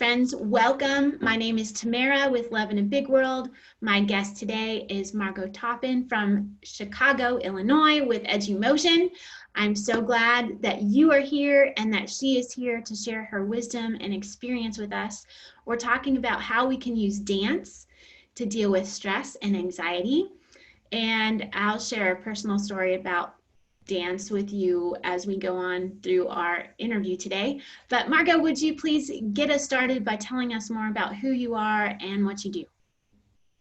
Friends, welcome. My name is Tamara with Love in a Big World. My guest today is Margot Toppen from Chicago, Illinois with EduMotion. I'm so glad that you are here and that she is here to share her wisdom and experience with us. We're talking about how we can use dance to deal with stress and anxiety. And I'll share a personal story about dance with you as we go on through our interview today. But Margot, would you please get us started by telling us more about who you are and what you do?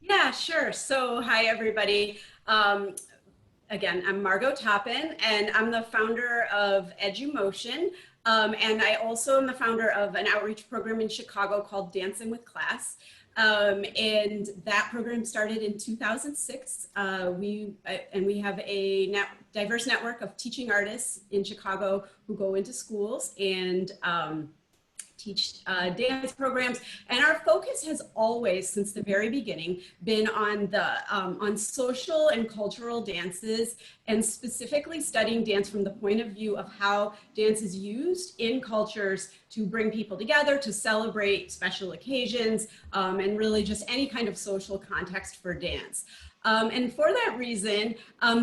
Yeah, sure. So hi, everybody. Again, I'm Margot Toppen, and I'm the founder of EduMotion. And I also am the founder of an outreach program in Chicago called Dancing with Class. And that program started in 2006. We have a diverse network of teaching artists in Chicago who go into schools and teach dance programs, and our focus has always, since the very beginning, been on social and cultural dances, and specifically studying dance from the point of view of how dance is used in cultures to bring people together, to celebrate special occasions, and really just any kind of social context for dance. And for that reason,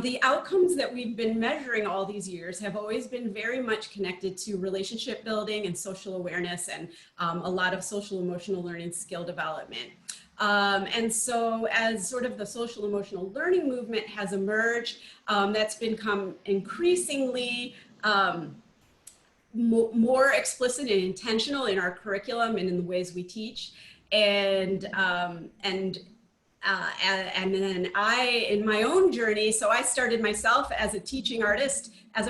the outcomes that we've been measuring all these years have always been very much connected to relationship building and social awareness and a lot of social emotional learning skill development. And so as sort of the social emotional learning movement has emerged, that's become increasingly more explicit and intentional in our curriculum and in the ways we teach. And then in my own journey, so I started myself as a teaching artist, I'm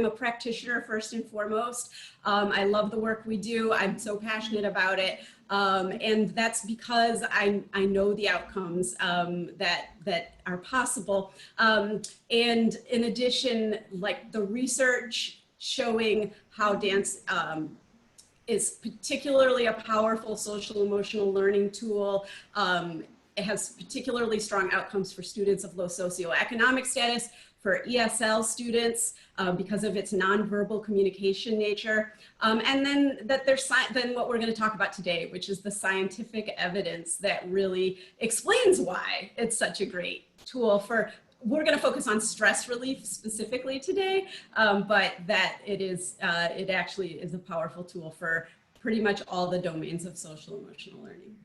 a practitioner first and foremost. I love the work we do. I'm so passionate about it. And that's because I know the outcomes that are possible. And in addition, like the research showing how dance is particularly a powerful social emotional learning tool. It has particularly strong outcomes for students of low socioeconomic status, for ESL students because of its nonverbal communication nature. And then then what we're going to talk about today, which is the scientific evidence that really explains why it's such a great tool we're going to focus on stress relief specifically today, but that it actually is a powerful tool for pretty much all the domains of social emotional learning.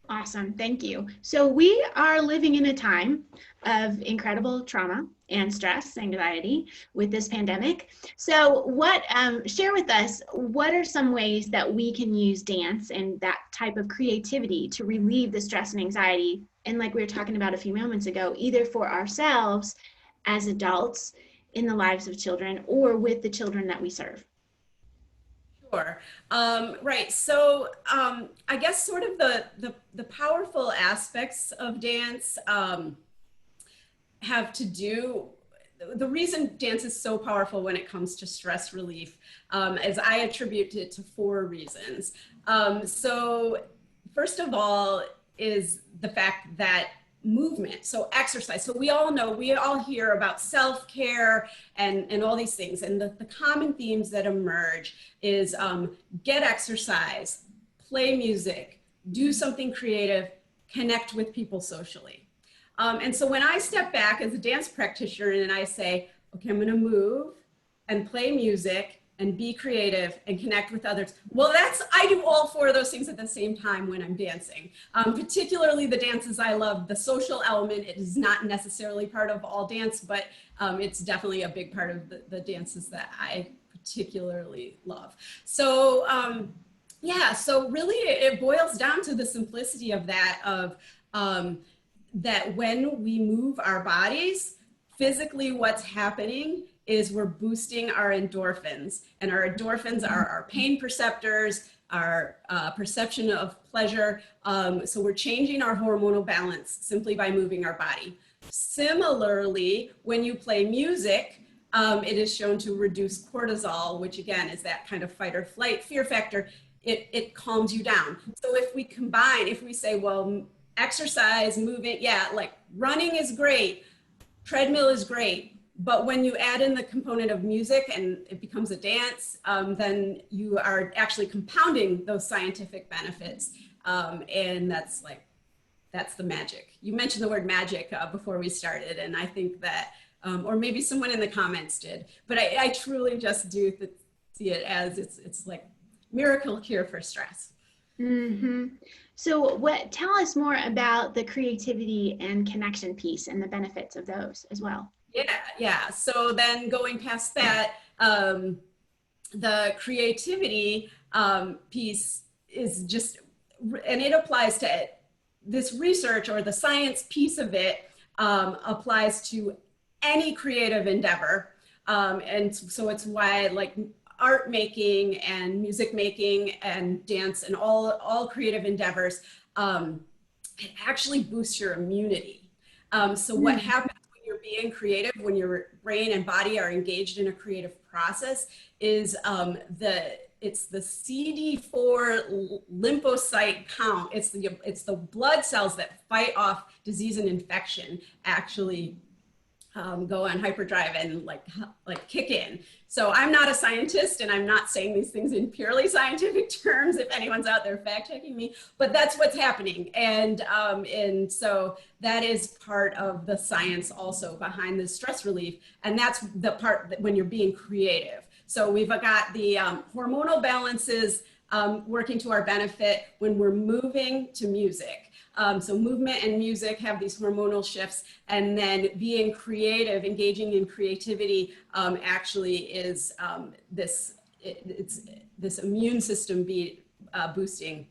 Awesome, thank you. So we are living in a time of incredible trauma and stress, anxiety with this pandemic. So share with us, what are some ways that we can use dance and that type of creativity to relieve the stress and anxiety? And like we were talking about a few moments ago, either for ourselves as adults in the lives of children or with the children that we serve. Sure. Right. So I guess sort of the powerful aspects of dance have to do, the reason dance is so powerful when it comes to stress relief is I attribute it to 4 reasons. So first of all is the fact that movement, so exercise. So we all hear about self-care and all these things. And the common themes that emerge is get exercise, play music, do something creative, connect with people socially. And so when I step back as a dance practitioner and I say, okay, I'm gonna move and play music and be creative and connect with others. Well, I do all 4 of those things at the same time when I'm dancing. Particularly the dances I love, the social element, it is not necessarily part of all dance, but it's definitely a big part of the dances that I particularly love. So yeah, so really it boils down to the simplicity of that, that when we move our bodies, physically what's happening is we're boosting our endorphins, and our endorphins are our pain perceptors, our perception of pleasure. So we're changing our hormonal balance simply by moving our body. Similarly, when you play music, it is shown to reduce cortisol, which again is that kind of fight or flight fear factor. It calms you down. So if we say, well, exercise, moving, yeah, like running is great, treadmill is great, but when you add in the component of music and it becomes a dance, then you are actually compounding those scientific benefits. And that's the magic. You mentioned the word magic before we started, and I think that, or maybe someone in the comments did, but I truly just do see it as it's like miracle cure for stress. Mm-hmm. So tell us more about the creativity and connection piece and the benefits of those as well. Yeah. So then going past that, the creativity piece is just, and it applies to this research, or the science piece of it applies to any creative endeavor. And so it's why like art making and music making and dance and all creative endeavors, it actually boosts your immunity. So what happens when you're being creative, when your brain and body are engaged in a creative process, is it's the CD4 lymphocyte count. It's the blood cells that fight off disease and infection actually go on hyperdrive and like kick in. So I'm not a scientist, and I'm not saying these things in purely scientific terms, if anyone's out there fact checking me, but that's what's happening. And so that is part of the science also behind the stress relief. And that's the part that when you're being creative. So we've got the hormonal balances working to our benefit when we're moving to music. So movement and music have these hormonal shifts, and then being creative, engaging in creativity actually is this immune system boosting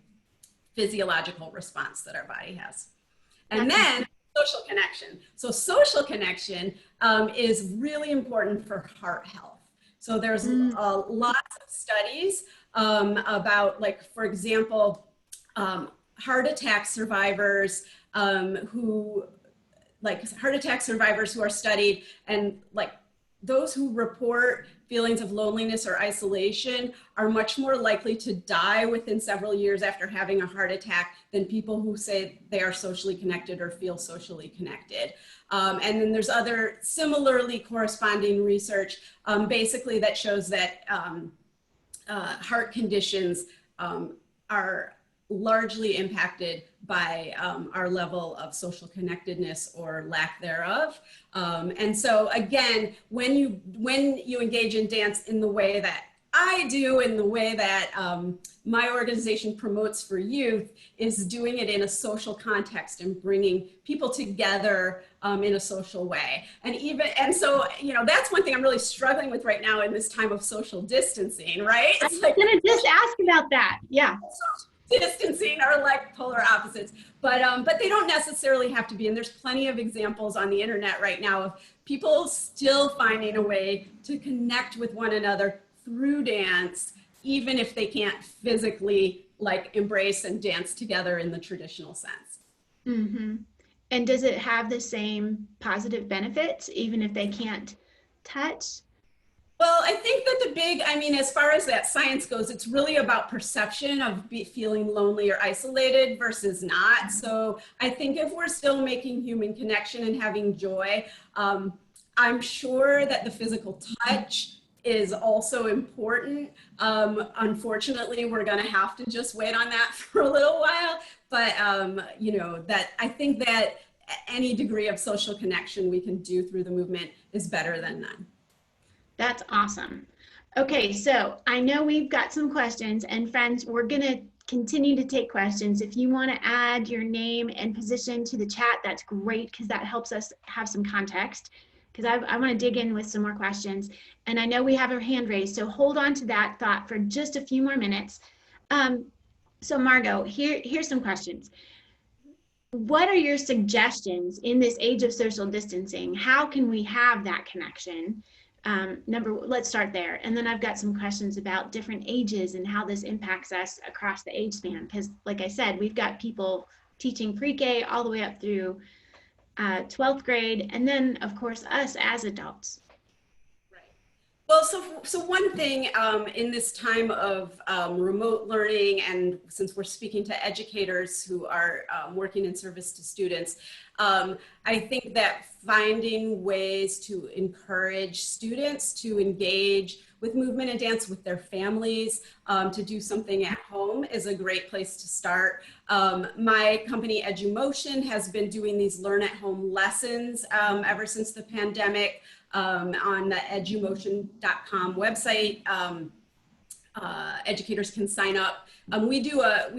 physiological response that our body has. And then social connection. So social connection is really important for heart health. So there's lots of studies about, like, for example, heart attack survivors who are studied, and like those who report feelings of loneliness or isolation are much more likely to die within several years after having a heart attack than people who say they are socially connected or feel socially connected. And then there's other similarly corresponding research basically that shows that heart conditions are largely impacted by our level of social connectedness or lack thereof. And so again, when you engage in dance in the way that I do, in the way that my organization promotes for youth, is doing it in a social context and bringing people together in a social way. And so, you know, that's one thing I'm really struggling with right now in this time of social distancing, right? I was gonna just ask about that. Yeah. Distancing are like polar opposites, but they don't necessarily have to be. And there's plenty of examples on the internet right now of people still finding a way to connect with one another through dance, even if they can't physically like embrace and dance together in the traditional sense. Mm-hmm. And does it have the same positive benefits even if they can't touch? Well, I think that as far as that science goes, it's really about perception of feeling lonely or isolated versus not. So I think if we're still making human connection and having joy, I'm sure that the physical touch is also important. Unfortunately, we're going to have to just wait on that for a little while. But, you know, that I think that any degree of social connection we can do through the movement is better than none. That's awesome. Okay, so I know we've got some questions, and friends, we're going to continue to take questions. If you want to add your name and position to the chat, that's great, because that helps us have some context, because I want to dig in with some more questions. And I know we have a hand raised, so hold on to that thought for just a few more minutes. So Margot, here's some questions. What are your suggestions in this age of social distancing? How can we have that connection? Let's start there. And then I've got some questions about different ages and how this impacts us across the age span. Because like I said, we've got people teaching pre-K all the way up through 12th grade. And then of course, us as adults. Right. Well, so one thing in this time of remote learning, and since we're speaking to educators who are working in service to students, I think that finding ways to encourage students to engage with movement and dance with their families, to do something at home is a great place to start. My company EduMotion has been doing these learn at home lessons ever since the pandemic. On the edumotion.com website, educators can sign up. We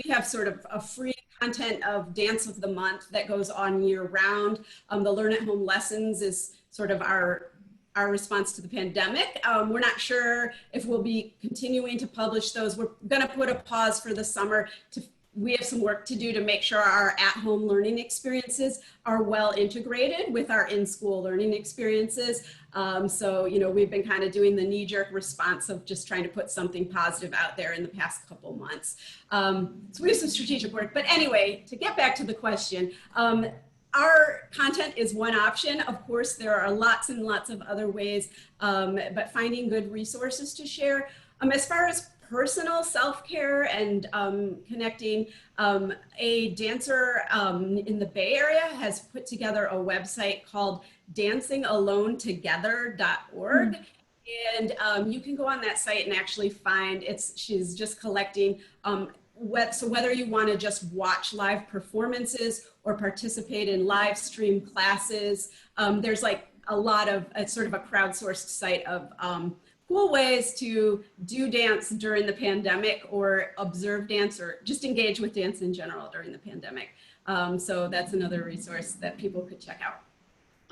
have sort of a free content of Dance of the Month that goes on year round. The Learn at Home lessons is sort of our response to the pandemic. We're not sure if we'll be continuing to publish those. We're going to put a pause for the summer. We have some work to do to make sure our at-home learning experiences are well integrated with our in-school learning experiences. So, we've been kind of doing the knee-jerk response of just trying to put something positive out there in the past couple months. So we have some strategic work. But anyway, to get back to the question, our content is one option. Of course, there are lots and lots of other ways, but finding good resources to share. As far as personal self-care and connecting, a dancer in the Bay Area has put together a website called dancingalonetogether.org. And you can go on that site and actually find she's just collecting, so whether you want to just watch live performances or participate in live stream classes, there's like a lot of, it's sort of a crowdsourced site of cool ways to do dance during the pandemic, or observe dance, or just engage with dance in general during the pandemic. So that's another resource that people could check out.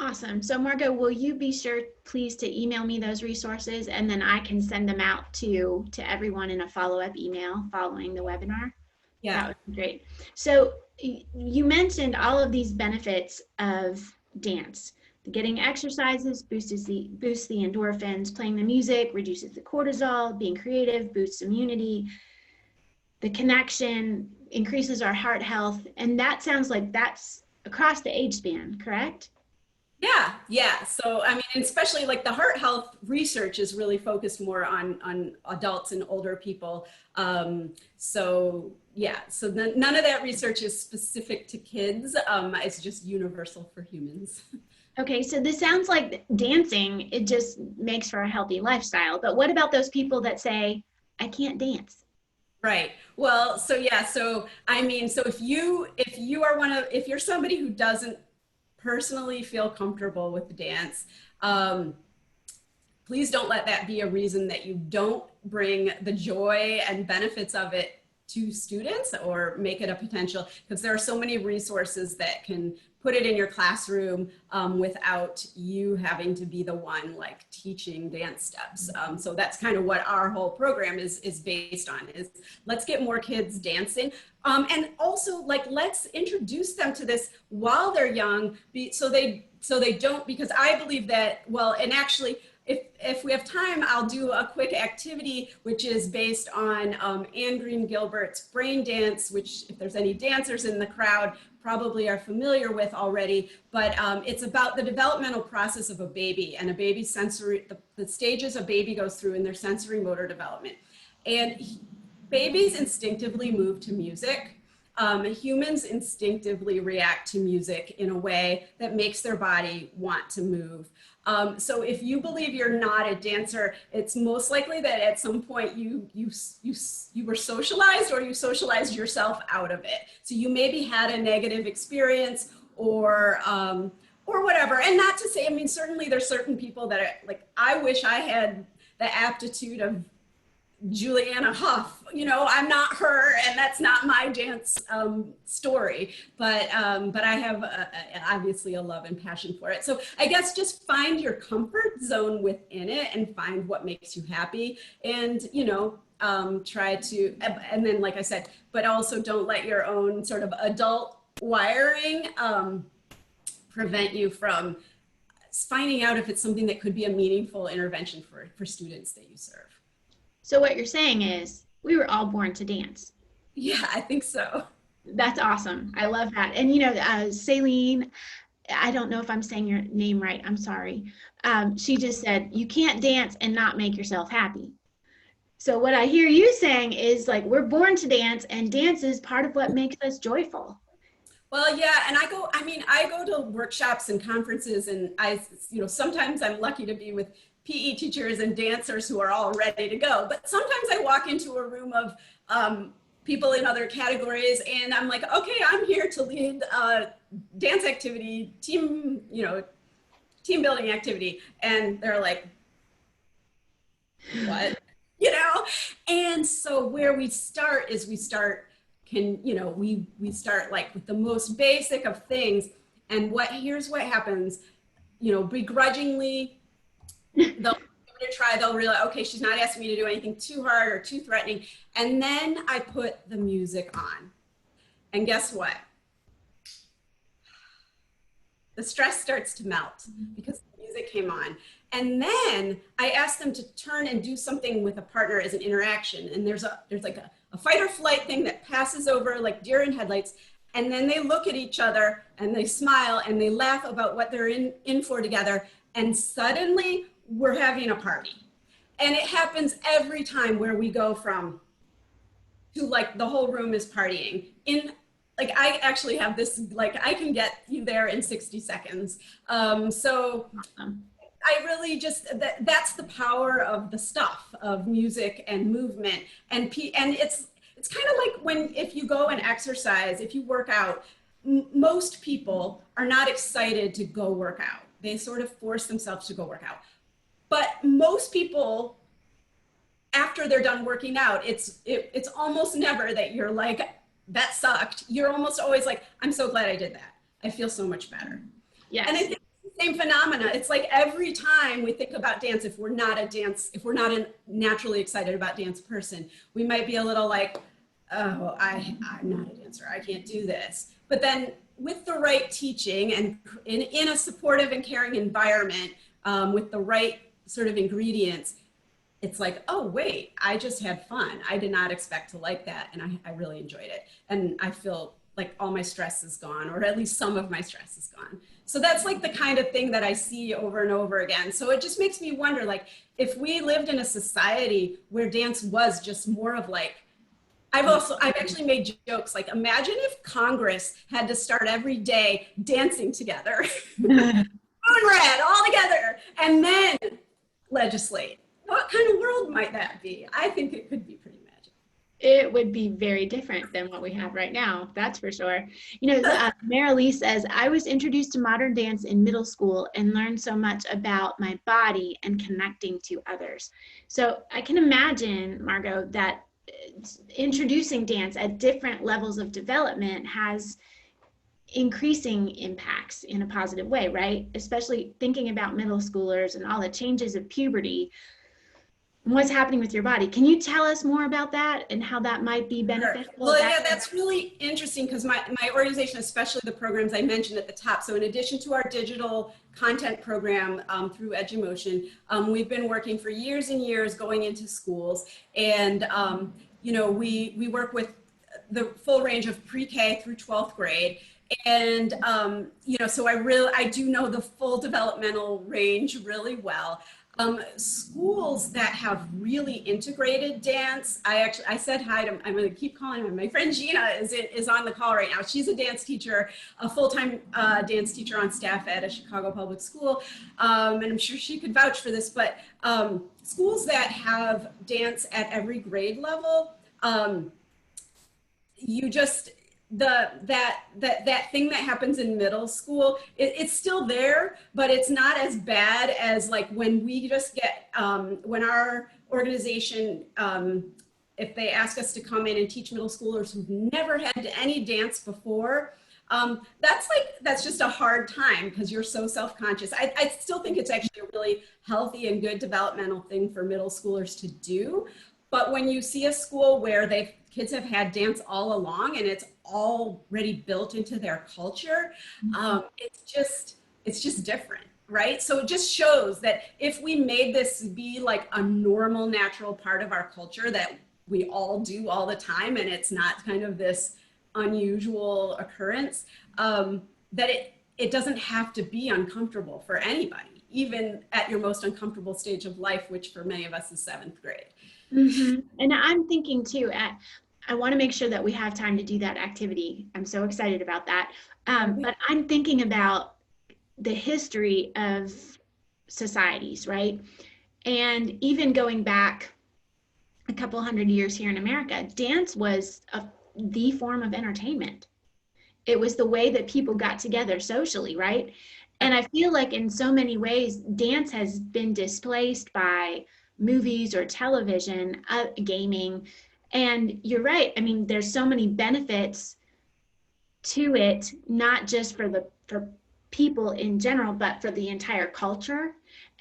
Awesome. So Margot, will you be sure, please, to email me those resources, and then I can send them out to everyone in a follow-up email following the webinar? Yeah. That would be great. So you mentioned all of these benefits of dance. Getting exercises boosts the endorphins, playing the music reduces the cortisol, being creative boosts immunity, the connection increases our heart health, and that sounds like that's across the age span, correct? Yeah. So, I mean, especially like the heart health research is really focused more on adults and older people. So none of that research is specific to kids. It's just universal for humans. Okay, so this sounds like dancing, it just makes for a healthy lifestyle. But what about those people that say, I can't dance? Right. Well, so yeah, so I mean, so if you're somebody who doesn't personally feel comfortable with dance, please don't let that be a reason that you don't bring the joy and benefits of it to students, or make it a potential, because there are so many resources that can put it in your classroom without you having to be the one like teaching dance steps. So that's kind of what our whole program is based on, is let's get more kids dancing. And also, like, let's introduce them to this while they're young, so they don't, because I believe that, well, and actually, if we have time, I'll do a quick activity, which is based on Anne Green Gilbert's Brain Dance, which, if there's any dancers in the crowd, probably are familiar with already, but it's about the developmental process of a baby and a baby's sensory, the stages a baby goes through in their sensory motor development. And babies instinctively move to music. Humans instinctively react to music in a way that makes their body want to move. So if you believe you're not a dancer, it's most likely that at some point you were socialized, or you socialized yourself out of it. So you maybe had a negative experience, or whatever. And not to say, I mean, certainly there's certain people that are like, I wish I had the aptitude of Juliana Hough, I'm not her, and that's not my dance story, but I have obviously a love and passion for it. So I guess just find your comfort zone within it and find what makes you happy, and try to, and then, like I said, but also don't let your own sort of adult wiring prevent you from finding out if it's something that could be a meaningful intervention for students that you serve. So what you're saying is, we were all born to dance. Yeah, I think so. That's awesome. I love that. And Celine I don't know if I'm saying your name right, I'm sorry. She just said, you can't dance and not make yourself happy. So what I hear you saying is like, we're born to dance, and dance is part of what makes us joyful. Well, yeah, and I go to workshops and conferences, and sometimes I'm lucky to be with PE teachers and dancers who are all ready to go. But sometimes I walk into a room of people in other categories, and I'm like, okay, I'm here to lead dance activity, team building activity, and they're like, what? And so where we start is we start like with the most basic of things, and here's what happens, begrudgingly they'll give it a try, they'll realize, okay, she's not asking me to do anything too hard or too threatening, and then I put the music on, and guess what? The stress starts to melt because the music came on. And then I asked them to turn and do something with a partner as an interaction. And there's like a fight or flight thing that passes over like deer in headlights. And then they look at each other and they smile and they laugh about what they're in for together. And suddenly we're having a party. And it happens every time, where we go from to like the whole room is partying. Like, I actually have this, like, I can get you there in 60 seconds. So I really that's the power of the stuff of music and movement. And it's kind of like if you go and exercise, if you work out, most people are not excited to go work out. They sort of force themselves to go work out. But most people, after they're done working out, it's almost never that you're like, that sucked. You're almost always like, I'm so glad I did that. I feel so much better. Yes. And I think it's the same phenomena. It's like every time we think about dance, if we're not a naturally excited about dance person, we might be a little like, oh, I'm not a dancer, I can't do this. But then with the right teaching and in a supportive and caring environment, with the right sort of ingredients, it's like, oh, wait, I just had fun. I did not expect to like that. And I really enjoyed it. And I feel like all my stress is gone, or at least some of my stress is gone. So that's like the kind of thing that I see over and over again. So it just makes me wonder, like, if we lived in a society where dance was just more of like, I've actually made jokes, like, imagine if Congress had to start every day dancing together, moon red all together, and then legislate. What kind of world might that be? I think it could be pretty magic. It would be very different than what we have right now, that's for sure. Mara Lee says, I was introduced to modern dance in middle school and learned so much about my body and connecting to others. So I can imagine, Margot, that introducing dance at different levels of development has increasing impacts in a positive way, right? Especially thinking about middle schoolers and all the changes of puberty. What's happening with your body. Can you tell us more about that and how that might be beneficial? Well, yeah, that's really interesting, because my organization, especially the programs I mentioned at the top, so in addition to our digital content program through EduMotion, we've been working for years and years going into schools, and we work with the full range of pre-K through 12th grade. And, so I do know the full developmental range really well. Schools that have really integrated dance, I said hi to, I'm going to keep calling her, my friend Gina is on the call right now. She's a dance teacher, a full-time dance teacher on staff at a Chicago public school. And I'm sure she could vouch for this, but schools that have dance at every grade level, that thing that happens in middle school, it's still there, but it's not as bad as like when we just get, when our organization, if they ask us to come in and teach middle schoolers who've never had any dance before, that's just a hard time because you're so self-conscious. I still think it's actually a really healthy and good developmental thing for middle schoolers to do. But when you see a school where kids have had dance all along and it's already built into their culture, it's just different, right? So it just shows that if we made this be like a normal, natural part of our culture that we all do all the time, and it's not kind of this unusual occurrence, that it doesn't have to be uncomfortable for anybody, even at your most uncomfortable stage of life, which for many of us is 7th grade. And I'm thinking too, I want to make sure that we have time to do that activity. I'm so excited about that. But I'm thinking about the history of societies, right? And even going back a couple hundred years here in America, dance was the form of entertainment. It was the way that people got together socially, right? And I feel like in so many ways, dance has been displaced by movies or television, gaming. And you're right. I mean, there's so many benefits to it, not just for people in general, but for the entire culture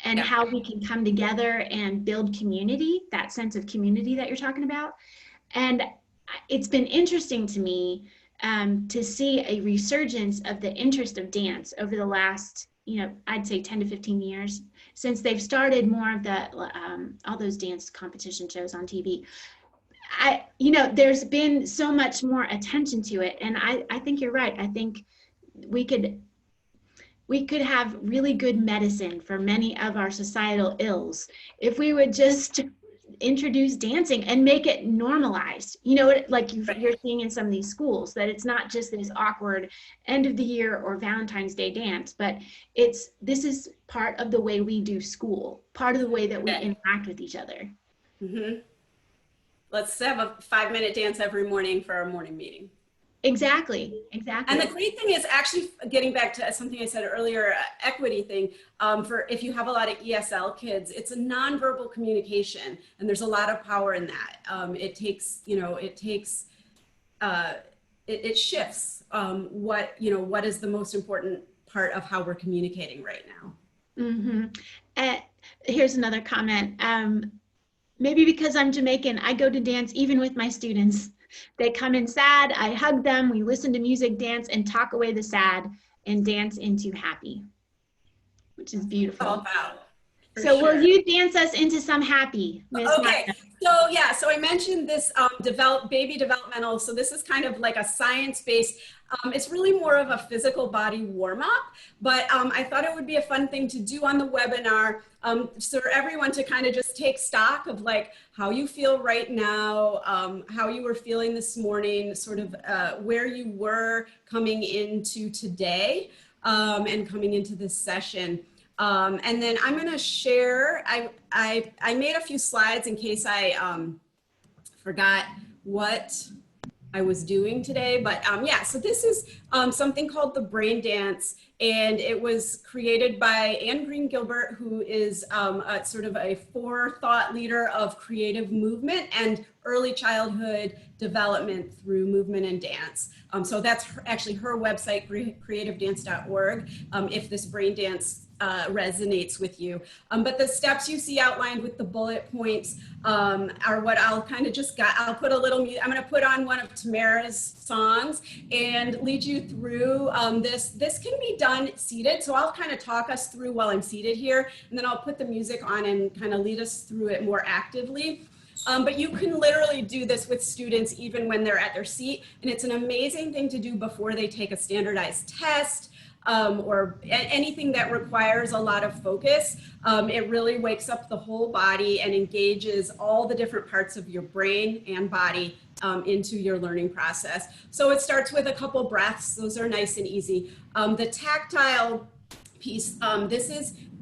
and how we can come together and build community, that sense of community that you're talking about. And it's been interesting to me to see a resurgence of the interest of dance over the last, I'd say 10 to 15 years since they've started more of the, all those dance competition shows on TV. There's been so much more attention to it. And I think you're right. I think we could have really good medicine for many of our societal ills if we would just introduce dancing and make it normalized. Like you're seeing in some of these schools, that it's not just this awkward end of the year or Valentine's Day dance, but this is part of the way we do school, part of the way that we interact with each other. Let's have a 5-minute dance every morning for our morning meeting. Exactly. And the great thing is, actually getting back to something I said earlier, equity thing, for if you have a lot of ESL kids, it's a nonverbal communication, and there's a lot of power in that. It shifts what is the most important part of how we're communicating right now. Here's another comment. Maybe because I'm Jamaican, I go to dance even with my students. They come in sad, I hug them, we listen to music, dance, and talk away the sad and dance into happy, which is beautiful. All about. So will you dance us into some happy, Ms. Okay, Martha? so I mentioned this baby developmental. So this is kind of like a science-based, it's really more of a physical body warm-up, but I thought it would be a fun thing to do on the webinar, for everyone to kind of just take stock of like how you feel right now, how you were feeling this morning, sort of where you were coming into today and coming into this session. And then I'm going to share, I made a few slides in case I forgot what I was doing today, but so this is something called the brain dance, and it was created by Anne Green Gilbert, who is sort of a forethought leader of creative movement and early childhood development through movement and dance. So that's actually her website, creativedance.org, if this brain dance resonates with you. But the steps you see outlined with the bullet points are what I'll kind of I'll put a little, I'm going to put on one of Tamara's songs and lead you through this. This can be done seated. So I'll kind of talk us through while I'm seated here, and then I'll put the music on and kind of lead us through it more actively. But you can literally do this with students even when they're at their seat. And it's an amazing thing to do before they take a standardized test. Or anything that requires a lot of focus. It really wakes up the whole body and engages all the different parts of your brain and body into your learning process. So it starts with a couple breaths. Those are nice and easy. The tactile piece,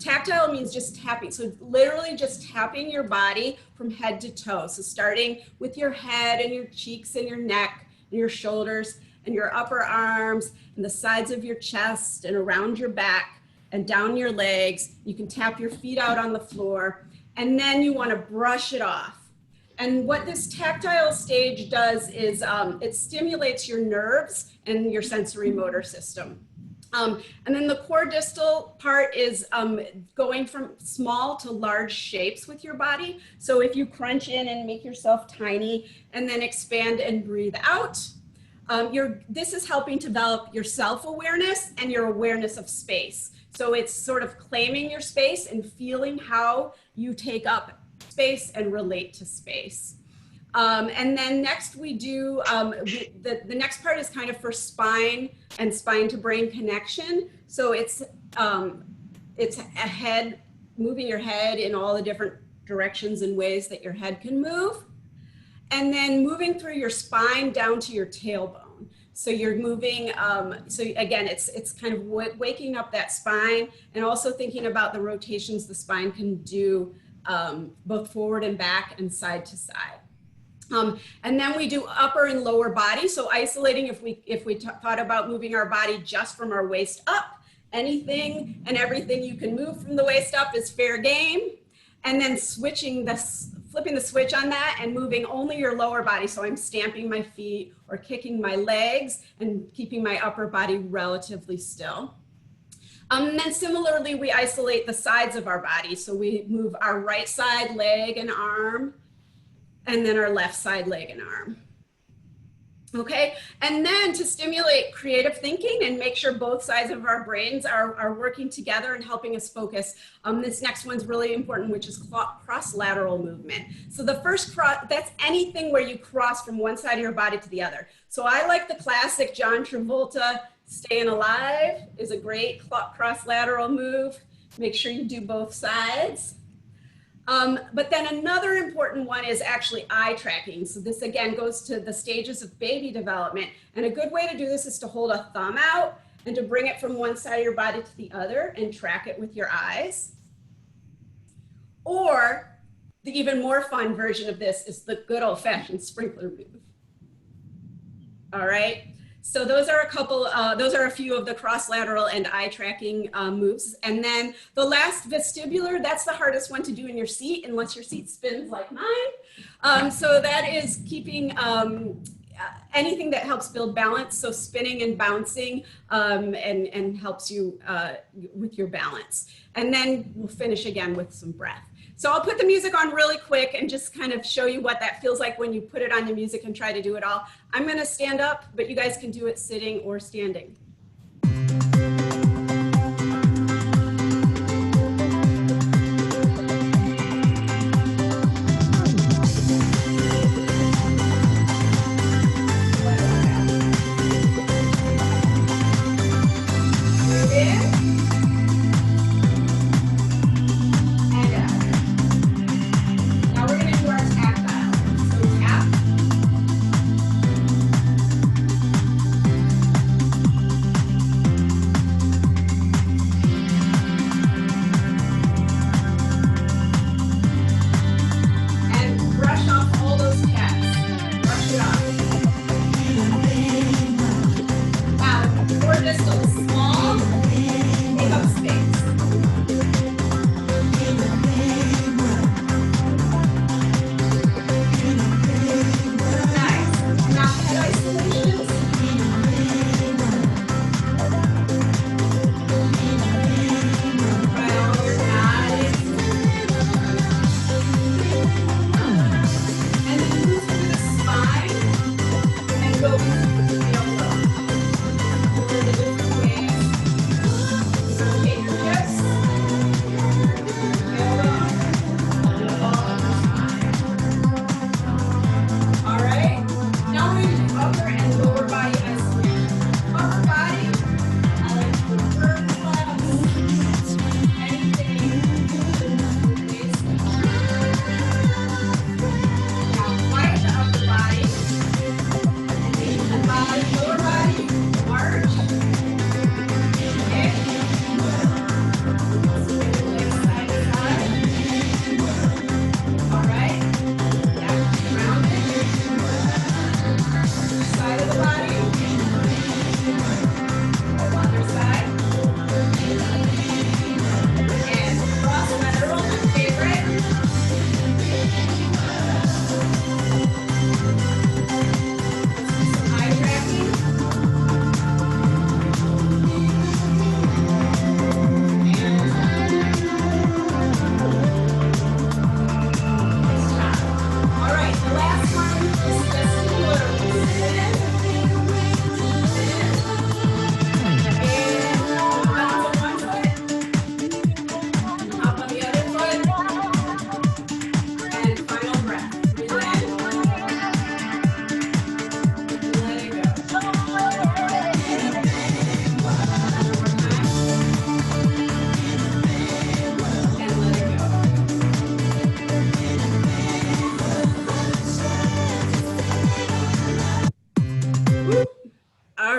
tactile means just tapping. So literally just tapping your body from head to toe. So starting with your head and your cheeks and your neck and your shoulders and your upper arms and the sides of your chest and around your back and down your legs. You can tap your feet out on the floor, and then you want to brush it off. And what this tactile stage does is it stimulates your nerves and your sensory motor system. And then the core distal part is going from small to large shapes with your body. So if you crunch in and make yourself tiny and then expand and breathe out, this is helping develop your self-awareness and your awareness of space. So it's sort of claiming your space and feeling how you take up space and relate to space. And then next we do, the next part is kind of for spine and spine to brain connection. So it's a head, moving your head in all the different directions and ways that your head can move. And then moving through your spine down to your tailbone. So you're moving, so again, it's kind of waking up that spine and also thinking about the rotations the spine can do both forward and back and side to side. And then we do upper and lower body. So isolating, if we thought about moving our body just from our waist up, anything and everything you can move from the waist up is fair game. And then flipping the switch on that and moving only your lower body. So I'm stamping my feet or kicking my legs and keeping my upper body relatively still. And then similarly, we isolate the sides of our body. So we move our right side leg and arm, and then our left side leg and arm. Okay, and then to stimulate creative thinking and make sure both sides of our brains are working together and helping us focus, this next one's really important, which is cross-lateral movement. So the first cross, that's anything where you cross from one side of your body to the other. So I like the classic John Travolta, Staying Alive is a great cross-lateral move. Make sure you do both sides. But then another important one is actually eye tracking. So this again goes to the stages of baby development. And a good way to do this is to hold a thumb out and to bring it from one side of your body to the other and track it with your eyes. Or the even more fun version of this is the good old fashioned sprinkler move. All right. So those are a few of the cross-lateral and eye tracking moves. And then the last vestibular, that's the hardest one to do in your seat unless your seat spins like mine. So that is keeping anything that helps build balance. So spinning and bouncing and helps you with your balance. And then we'll finish again with some breath. So I'll put the music on really quick and just kind of show you what that feels like when you put it on the music and try to do it all. I'm going to stand up, but you guys can do it sitting or standing.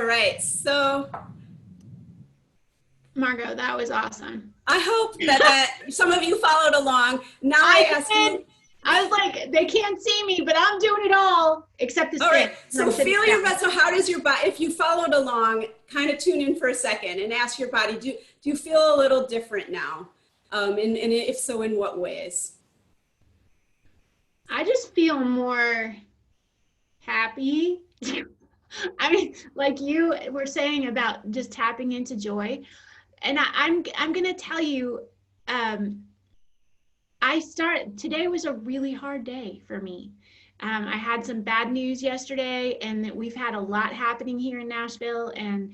right, so Margot, that was awesome. I hope that some of you followed along. Now I ask you. I was like, they can't see me, but I'm doing it all except the All right, spin. so feel your body. So how does your body, if you followed along, kind of tune in for a second and ask your body, do you feel a little different now? And if so, in what ways? I just feel more happy. I mean, like you were saying about just tapping into joy. And I'm gonna tell you, today was a really hard day for me. I had some bad news yesterday, and that we've had a lot happening here in Nashville, and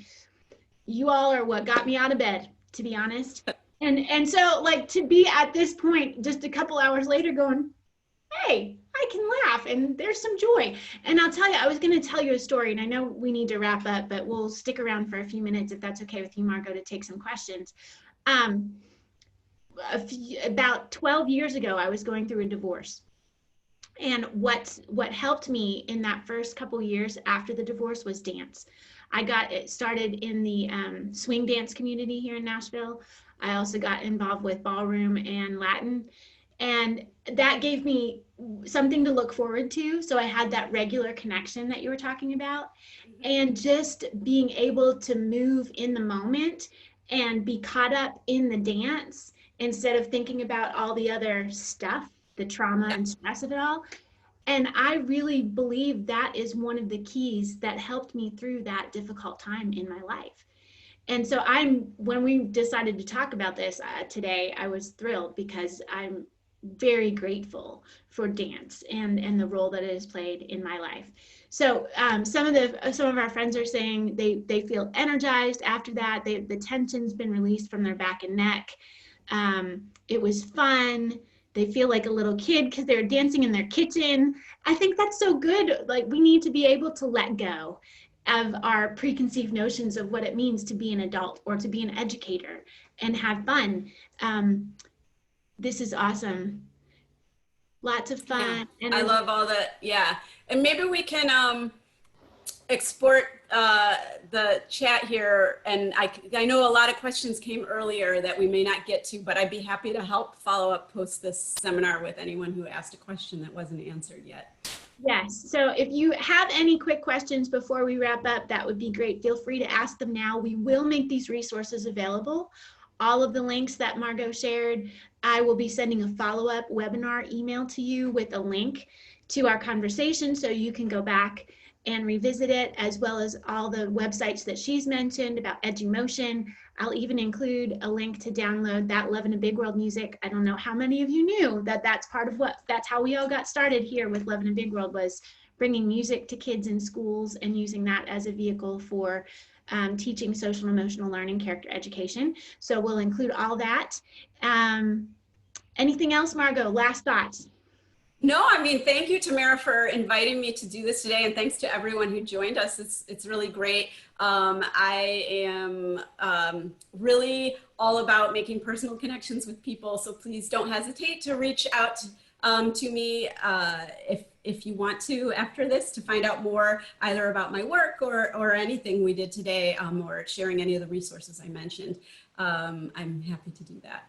you all are what got me out of bed, to be honest. And so like to be at this point just a couple hours later going, hey, I can laugh and there's some joy. And I'll tell you, I was going to tell you a story, and I know we need to wrap up, but we'll stick around for a few minutes if that's okay with you, Margot, to take some questions. About 12 years ago, I was going through a divorce. And what helped me in that first couple years after the divorce was dance. I got it started in the swing dance community here in Nashville. I also got involved with ballroom and Latin. And that gave me something to look forward to. So I had that regular connection that you were talking about. And just being able to move in the moment and be caught up in the dance instead of thinking about all the other stuff, the trauma and stress of it all. And I really believe that is one of the keys that helped me through that difficult time in my life. And so when we decided to talk about this today, I was thrilled because I'm very grateful for dance and the role that it has played in my life. So some of our friends are saying they feel energized after that. The tension's been released from their back and neck. It was fun. They feel like a little kid because they're dancing in their kitchen. I think that's so good. Like, we need to be able to let go of our preconceived notions of what it means to be an adult or to be an educator and have fun. This is awesome. Lots of fun. Yeah, I love all that. Yeah. And maybe we can export the chat here. And I know a lot of questions came earlier that we may not get to, but I'd be happy to help follow up post this seminar with anyone who asked a question that wasn't answered yet. Yes, so if you have any quick questions before we wrap up, that would be great. Feel free to ask them now. We will make these resources available. All of the links that Margot shared, I will be sending a follow-up webinar email to you with a link to our conversation so you can go back and revisit it, as well as all the websites that she's mentioned about EduMotion. I'll even include a link to download that Love in a Big World music. I don't know how many of you knew that that's how we all got started here with Love in a Big World, was bringing music to kids in schools and using that as a vehicle for teaching social and emotional learning, character education. So we'll include all that. Anything else, Margot? Last thoughts? No, I mean, thank you, Tamara, for inviting me to do this today. And thanks to everyone who joined us. It's really great. I am really all about making personal connections with people. So please don't hesitate to reach out to me if you want to after this, to find out more either about my work or anything we did today, or sharing any of the resources I mentioned. I'm happy to do that.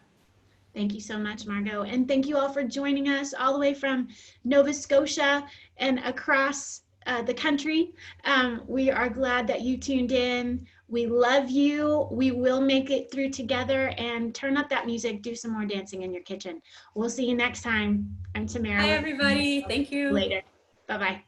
Thank you so much, Margot. And thank you all for joining us all the way from Nova Scotia and across the country. We are glad that you tuned in. We love you. We will make it through together, and turn up that music. Do some more dancing in your kitchen. We'll see you next time. I'm Tamara. Hi, everybody. Thank you. Later. Bye-bye.